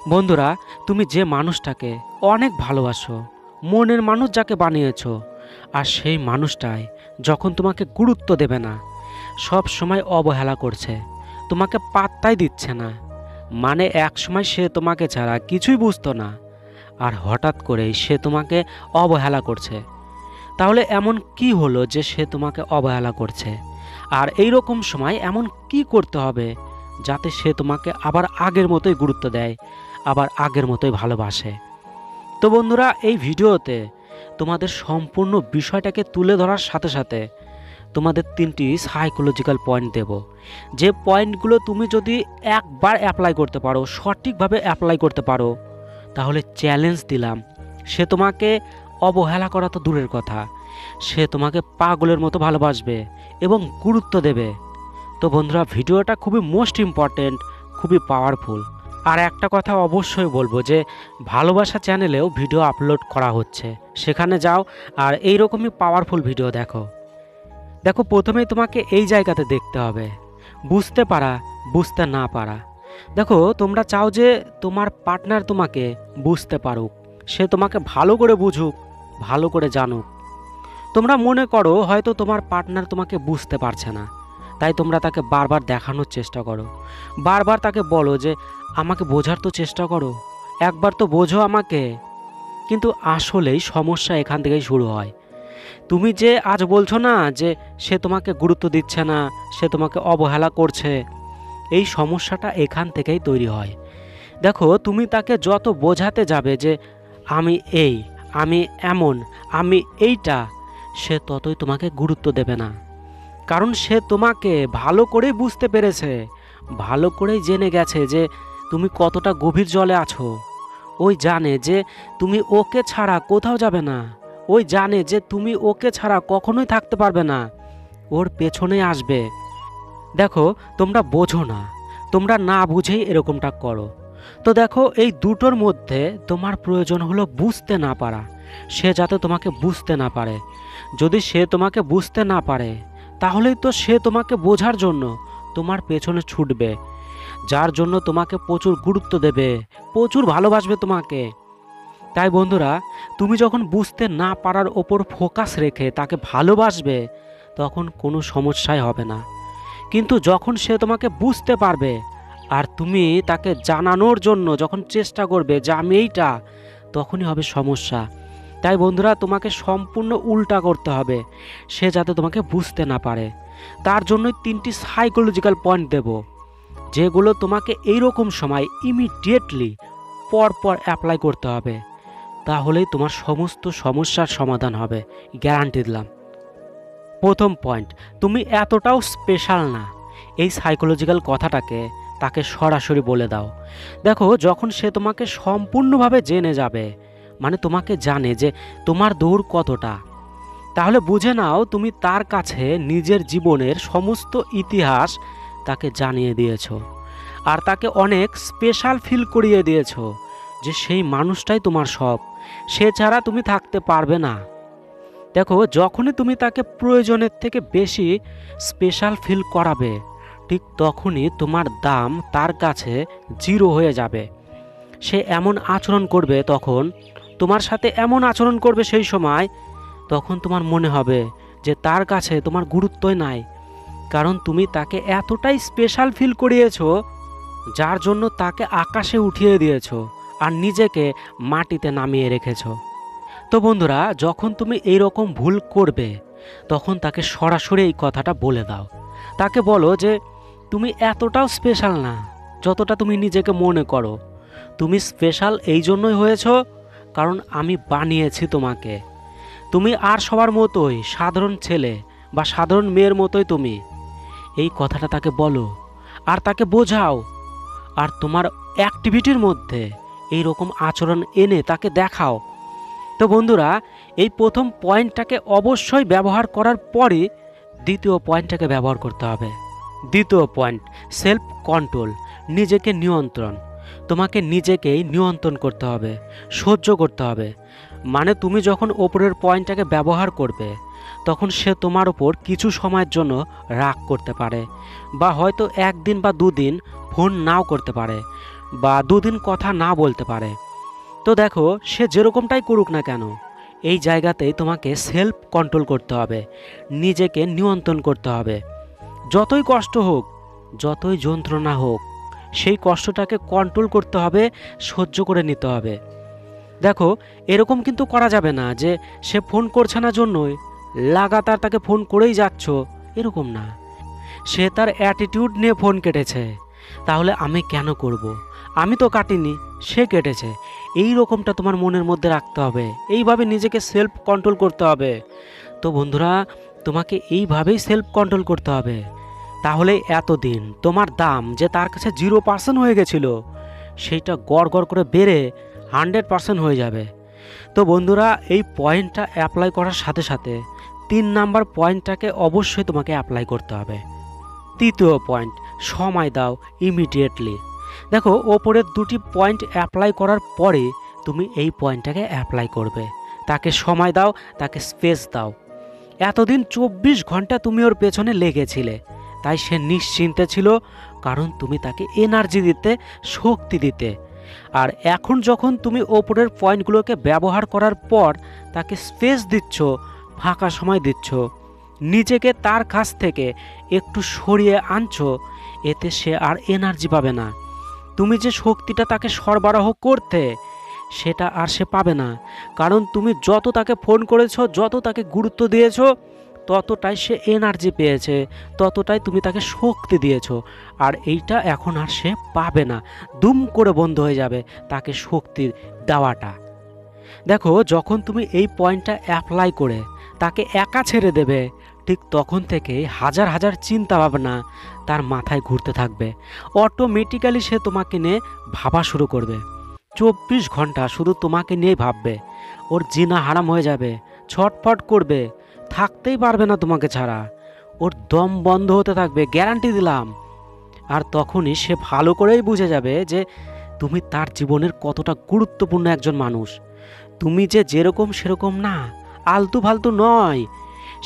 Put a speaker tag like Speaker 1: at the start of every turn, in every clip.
Speaker 1: বন্ধুরা, তুমি যে মানুষটাকে অনেক ভালোবাসো, মনের মানুষ যাকে বানিয়েছো, আর সেই মানুষটাই যখন তোমাকে গুরুত্ব দেবে না, সব সময় অবহেলা করছে, তোমাকে পাত্তাই দিচ্ছে না, মানে এক সময় সে তোমাকে ছাড়া কিছুই বুঝতো না, আর হঠাৎ করেই সে তোমাকে অবহেলা করছে। তাহলে এমন কি হলো যে সে তোমাকে অবহেলা করছে? আর এই রকম সময় এমন কি করতে হবে যাতে সে তোমাকে আবার আগের মতোই গুরুত্ব দেয়, আবার আগের মতোই ভালোবাসে? তো বন্ধুরা, এই ভিডিওতে তোমাদের সম্পূর্ণ বিষয়টাকে তুলে ধরার সাথে সাথে তোমাদের 3টি সাইকোলজিক্যাল পয়েন্ট দেব, যে পয়েন্টগুলো তুমি যদি একবার অ্যাপ্লাই করতে পারো, সঠিকভাবে অ্যাপ্লাই করতে পারো, তাহলে চ্যালেঞ্জ দিলাম, সে তোমাকে অবহেলা করা তো দূরের কথা, সে তোমাকে পাগলের মতো ভালোবাসবে এবং গুরুত্ব দেবে। তো বন্ধুরা, ভিডিওটা খুবই মোস্ট ইম্পর্টেন্ট, খুবই পাওয়ারফুল। আর একটা কথা অবশ্যই বলবো যে ভালোবাসা চ্যানেলেও ভিডিও আপলোড করা হচ্ছে, সেখানে যাও আর এই রকমই পাওয়ারফুল ভিডিও দেখো। দেখো, প্রথমেই তোমাকে এই জায়গাতে দেখতে হবে বুঝতে পারা, বুঝতে না পারা। দেখো, তোমরা চাও যে তোমার পার্টনার তোমাকে বুঝতে পারুক, সে তোমাকে ভালো করে বুঝুক, ভালো করে জানুক। তোমরা মনে করো হয়তো তোমার পার্টনার তোমাকে বুঝতে পারছে না, তাই তোমরা তাকে বারবার দেখানোর চেষ্টা করো, বারবার তাকে বলো যে আমাকে বোঝার তো চেষ্টা করো, একবার তো বোঝো আমাকে। কিন্তু আসলেই সমস্যা এখান থেকেই শুরু হয়। তুমি যে আজ বলছো না যে সে তোমাকে গুরুত্ব দিচ্ছে না, সে তোমাকে অবহেলা করছে, এই সমস্যাটা এখান থেকেই তৈরি হয়। দেখো, তুমি তাকে যত বোঝাতে যাবে যে আমি এই, আমি এমন, আমি এইটা, সে ততই তোমাকে গুরুত্ব দেবে না। কারণ সে তোমাকে ভালো করেই বুঝতে পেরেছে, ভালো করেই জেনে গেছে যে তুমি কতটা গভীর জলে আছো। ওই জানে যে তুমি ওকে ছাড়া কোথাও যাবে না, ওই জানে যে তুমি ওকে ছাড়া কখনোই থাকতে পারবে না, ওর পেছনে আসবে। দেখো, তোমরা বোঝো না, তোমরা না বুঝেই এরকমটা করো। তো দেখো, এই দুটোর মধ্যে তোমার প্রয়োজন হলো বুঝতে না পারা, সে যাতে তোমাকে বুঝতে না পারে। যদি সে তোমাকে বুঝতে না পারে, তাহলেই তো সে তোমাকে বোঝার জন্য তোমার পেছনে ছুটবে, যার জন্য তোমাকে প্রচুর গুরুত্ব দেবে, প্রচুর ভালোবাসবে তোমাকে। তাই বন্ধুরা, তুমি যখন বুঝতে না পারার ওপর ফোকাস রেখে তাকে ভালোবাসবে, তখন কোনো সমস্যাই হবে না। কিন্তু যখন সে তোমাকে বুঝতে পারবে আর তুমি তাকে জানানোর জন্য যখন চেষ্টা করবে যে আমি এইটা, তখনই হবে সমস্যা। তাই বন্ধুরা, তোমাকে সম্পূর্ণ উল্টা করতে হবে, সে যাতে তোমাকে বুঝতে না পারে। তার জন্যই 3টি সাইকোলজিক্যাল পয়েন্ট দেব, যেগুলো তোমাকে এইরকম সময় ইমিডিয়েটলি পরপর অ্যাপ্লাই করতে হবে, তাহলেই তোমার সমস্ত সমস্যার সমাধান হবে, গ্যারান্টি দিলাম। প্রথম পয়েন্ট, তুমি এতটাও স্পেশাল না। এই সাইকোলজিক্যাল কথাটাকে তাকে সরাসরি বলে দাও। দেখো, যখন সে তোমাকে সম্পূর্ণভাবে জেনে যাবে, মানে তোমাকে জানে যে তোমার দৌড় কতটা, তাহলে বুঝে নাও তুমি তার কাছে নিজের জীবনের সমস্ত ইতিহাস তাকে জানিয়ে দিয়েছো, আর তাকে অনেক স্পেশাল ফিল করিয়ে দিয়েছো যে সেই মানুষটাই তোমার সব, সে ছাড়া তুমি থাকতে পারবে না। দেখো, যখনই তুমি তাকে প্রয়োজনের থেকে বেশি স্পেশাল ফিল করাবে, ঠিক তখনই তোমার দাম তার কাছে জিরো হয়ে যাবে। সে এমন আচরণ করবে, তখন তোমার সাথে এমন আচরণ করবে সেই সময়, তখন তোমার মনে হবে যে তার কাছে তোমার গুরুত্বই নাই। কারণ তুমি তাকে এতটাই স্পেশাল ফিল করিয়েছো, যার জন্য তাকে আকাশে উঠিয়ে দিয়েছো আর নিজেকে মাটিতে নামিয়ে রেখেছো। তো বন্ধুরা, যখন তুমি এই রকম ভুল করবে, তখন তাকে সরাসরি এই কথাটা বলে দাও। তাকে বলো যে তুমি এতটাও স্পেশাল না যতটা তুমি নিজেকে মনে করো। তুমি স্পেশাল এই জন্যই হয়েছো কারণ আমি বানিয়েছি তোমাকে। তুমি আর সবার মতোই সাধারণ ছেলে বা সাধারণ মেয়ের মতোই তুমি। এই কথাটা তাকে বলো আর তাকে বোঝাও, আর তোমার অ্যাক্টিভিটির মধ্যে এই রকম আচরণ এনে তাকে দেখাও। তো বন্ধুরা, এই প্রথম পয়েন্টটাকে অবশ্যই ব্যবহার করার পরে দ্বিতীয় পয়েন্টটাকে ব্যবহার করতে হবে। দ্বিতীয় পয়েন্ট, সেলফ কন্ট্রোল, নিজেকে নিয়ন্ত্রণ। তোমাকে নিজেকেই নিয়ন্ত্রণ করতে হবে, সহ্য করতে হবে। মানে তুমি যখন ওপরের পয়েন্টটাকে ব্যবহার করবে, তখন সে তোমার ওপর কিছু সময়ের জন্য রাগ করতে পারে, বা হয়তো 1 দিন বা 2 দিন ফোন নাও করতে পারে। বা 2 দিন কথা না বলতে পারে। তো দেখো, সে যেরকমটাই করুক না কেন, এই জায়গাতেই তোমাকে সেলফ কন্ট্রোল করতে হবে, নিজেকে নিয়ন্ত্রণ করতে হবে। যতই কষ্ট হোক, যতই যন্ত্রণা হোক, সেই কষ্টটাকে কন্ট্রোল করতে হবে, সহ্য করে নিতে হবে। দেখো, এরকম কিন্তু করা যাবে না যে সে ফোন করছে না জন্যই লাগাতার তাকে ফোন করেই যাচ্ছ, এরকম না। সে তার অ্যাটিটিউড নিয়ে ফোন কেটেছে, তাহলে আমি কেন করব? আমি তো কাটিনি, সে কেটেছে। এই রকমটা তোমার মনের মধ্যে রাখতে হবে, এইভাবে নিজেকে সেলফ কন্ট্রোল করতে হবে। তো বন্ধুরা, তোমাকে এইভাবেই সেলফ কন্ট্রোল করতে হবে। তাহলে এতদিন তোমার দাম যে তার কাছে 0% হয়ে গেছিল, সেইটা গড় গড় করে বেড়ে 100% হয়ে যাবে। তো বন্ধুরা, এই পয়েন্টটা অ্যাপ্লাই করার সাথে সাথে 3 নাম্বার পয়েন্টটাকে অবশ্যই তোমাকে অ্যাপ্লাই করতে হবে। তৃতীয় পয়েন্ট, সময় দাও ইমিডিয়েটলি। দেখো, ওপরের 2টি পয়েন্ট অ্যাপ্লাই করার পরে তুমি এই পয়েন্টটাকে অ্যাপ্লাই করবে। তাকে সময় দাও, তাকে স্পেস দাও। এতদিন 24 ঘন্টা তুমি ওর পেছনে লেগেছিলে, তাই সে নিশ্চিন্তে ছিল, কারণ তুমি তাকে এনার্জি দিতে, শক্তি দিতে। আর এখন যখন তুমি ওপরের পয়েন্টগুলোকে ব্যবহার করার পর তাকে স্পেস দিচ্ছ, ফাঁকা সময় দিচ্ছ, নিজেকে তার কাছ থেকে একটু সরিয়ে আনছো, এতে সে আর এনার্জি পাবে না। তুমি যে শক্তিটা তাকে সরবরাহ করতে, সেটা আর সে পাবে না। কারণ তুমি যত তাকে ফোন করেছো, যত তাকে গুরুত্ব দিয়েছো, ততটাই সে এনার্জি পেয়েছে, ততটাই তুমি তাকে শক্তি দিয়েছো। আর এইটা এখন আর সে পাবে না, দুম করে বন্ধ হয়ে যাবে তাকে শক্তি দেওয়াটা। দেখো, যখন তুমি এই পয়েন্টটা অ্যাপ্লাই করে তাকে একা ছেড়ে দেবে, ঠিক তখন থেকে হাজার হাজার চিন্তা ভাবনা তার মাথায় ঘুরতে থাকবে। অটোমেটিক্যালি সে তোমাকে নিয়ে ভাবা শুরু করবে। 24 ঘন্টা শুধু তোমাকে নিয়েই ভাববে। ওর জিনা হারাম হয়ে যাবে, ছটফট করবে, থাকতেই পারবে না তোমাকে ছাড়া। ওর দম বন্ধ হতে থাকবে, গ্যারান্টি দিলাম। আর তখনই সে ভালো করেই বুঝে যাবে যে তুমি তার জীবনের কতটা গুরুত্বপূর্ণ একজন মানুষ। তুমি যে যেরকম সেরকম না, আলতু ফালতু নয়,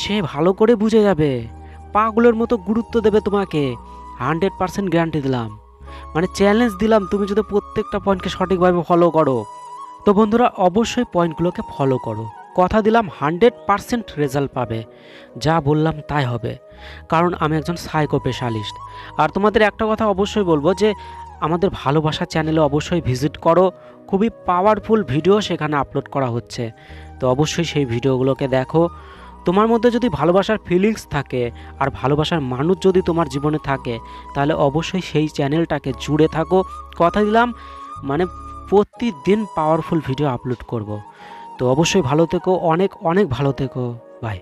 Speaker 1: সে ভালো করে বুঝে যাবে। পাগলের মতো গুরুত্ব দেবে তোমাকে, 100% গ্যারান্টি দিলাম। মানে চ্যালেঞ্জ দিলাম, তুমি যদি প্রত্যেকটা পয়েন্টকে সঠিকভাবে ফলো করো। তো বন্ধুরা, অবশ্যই পয়েন্টগুলোকে ফলো করো। কথা দিলাম 100% রেজাল্ট পাবে, যা বললাম তাই হবে, কারণ আমি একজন সাইকো স্পেশালিস্ট। আর তোমাদের একটা কথা অবশ্যই বলবো যে আমাদের ভালোবাসা চ্যানেলে অবশ্যই ভিজিট করো, খুবই পাওয়ারফুল ভিডিও সেখানে আপলোড করা হচ্ছে। তো অবশ্যই সেই ভিডিওগুলোকে দেখো। তোমার মধ্যে যদি ভালোবাসার ফিলিংস থাকে আর ভালোবাসার মানুষ যদি তোমার জীবনে থাকে, তাহলে অবশ্যই সেই চ্যানেলটাকে জুড়ে থাকো। কথা দিলাম, মানে প্রতিদিন পাওয়ারফুল ভিডিও আপলোড করব। তো অবশ্যই ভালো থেকো, অনেক অনেক ভালো থেকো, বাই।